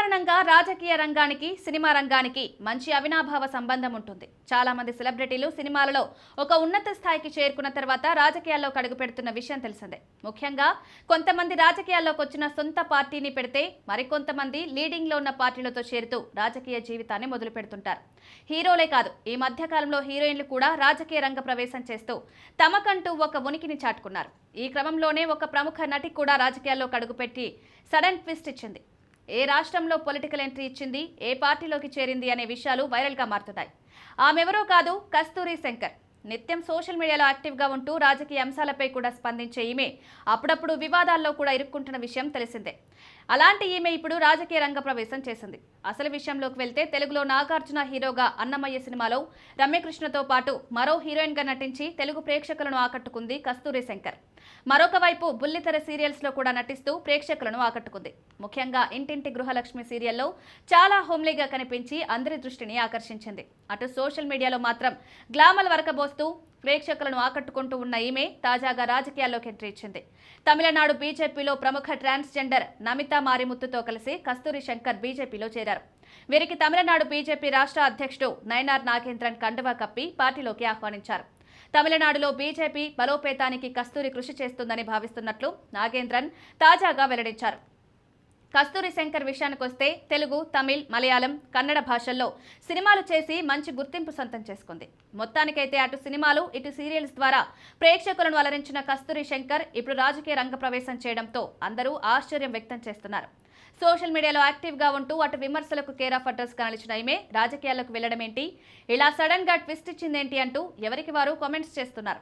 సాధారణంగా రాజకీయ రంగానికి సినిమా రంగానికి మంచి అవినాభావ సంబంధం ఉంటుంది. చాలా మంది సెలబ్రిటీలు సినిమాలలో ఒక ఉన్నత స్థాయికి చేరుకున్న తర్వాత రాజకీయాల్లోకి అడుగు పెడుతున్న విషయం తెలిసిందే. ముఖ్యంగా కొంతమంది రాజకీయాల్లోకి వచ్చిన సొంత పార్టీని పెడితే మరికొంతమంది లీడింగ్ లో ఉన్న పార్టీలతో చేరుతూ రాజకీయ జీవితాన్ని మొదలు పెడుతుంటారు. హీరోలే కాదు, ఈ మధ్య కాలంలో హీరోయిన్లు కూడా రాజకీయ రంగ ప్రవేశం చేస్తూ తమకంటూ ఒక ఉనికిని చాటుకున్నారు. ఈ క్రమంలోనే ఒక ప్రముఖ నటి కూడా రాజకీయాల్లోకి అడుగుపెట్టి సడన్ ట్విస్ట్ ఇచ్చింది. ఏ రాష్ట్రంలో పొలిటికల్ ఎంట్రీ ఇచ్చింది, ఏ పార్టీలోకి చేరింది అనే విషయాలు వైరల్గా మారుతున్నాయి. ఆమెవరో కాదు, కస్తూరి శంకర్. నిత్యం సోషల్ మీడియాలో యాక్టివ్గా ఉంటూ రాజకీయ అంశాలపై కూడా స్పందించే ఈమె అప్పుడప్పుడు వివాదాల్లో కూడా ఇరుక్కుంటున్న విషయం తెలిసిందే. అలాంటి ఈమె ఇప్పుడు రాజకీయ రంగ ప్రవేశం చేసింది. అసలు విషయంలోకి వెళ్తే తెలుగులో నాగార్జున హీరోగా అన్నమయ్య సినిమాలో రమ్యకృష్ణతో పాటు మరో హీరోయిన్గా నటించి తెలుగు ప్రేక్షకులను ఆకట్టుకుంది కస్తూరి శంకర్. మరొక వైపు బుల్లితెర సీరియల్స్లో కూడా నటిస్తూ ప్రేక్షకులను ఆకట్టుకుంది. ముఖ్యంగా ఇంటింటి గృహలక్ష్మి సీరియల్లో చాలా హోమ్లీగా కనిపించి అందరి దృష్టిని ఆకర్షించింది. అటు సోషల్ మీడియాలో మాత్రం గ్లామర్ వరకబోస్తూ ప్రేక్షకులను ఆకట్టుకుంటూ ఉన్న ఈమె తాజాగా రాజకీయాల్లోకి ఎంట్రీ ఇచ్చింది. తమిళనాడు బీజేపీలో ప్రముఖ ట్రాన్స్జెండర్ నమితా మారిముత్తుతో కలిసి కస్తూరి శంకర్ బీజేపీలో చేరారు. వీరికి తమిళనాడు బీజేపీ రాష్ట్ర అధ్యక్షుడు నయనార్ నాగేంద్రన్ కండువా కప్పి పార్టీలోకి ఆహ్వానించారు. తమిళనాడులో బీజేపీ బలోపేతానికి కస్తూరి కృషి చేస్తుందని భావిస్తున్నట్లు నాగేంద్రన్ తాజాగా వెల్లడించారు. కస్తూరి శంకర్ విషయానికొస్తే తెలుగు, తమిళ్, మలయాళం, కన్నడ భాషల్లో సినిమాలు చేసి మంచి గుర్తింపు సొంతం చేసుకుంది. మొత్తానికైతే అటు సినిమాలు, ఇటు సీరియల్స్ ద్వారా ప్రేక్షకులను అలరించిన కస్తూరి శంకర్ ఇప్పుడు రాజకీయ రంగ ప్రవేశం చేయడంతో అందరూ ఆశ్చర్యం వ్యక్తం చేస్తున్నారు. సోషల్ మీడియాలో యాక్టివ్గా ఉంటూ అటు విమర్శలకు కేర్ ఆఫ్ అడ్రస్గా నిలిచిన ఈమె రాజకీయాల్లోకి వెళ్లడం ఏంటి, ఇలా సడన్ గా ట్విస్ట్ ఇచ్చిందేంటి అంటూ ఎవరికి వారు కామెంట్స్ చేస్తున్నారు.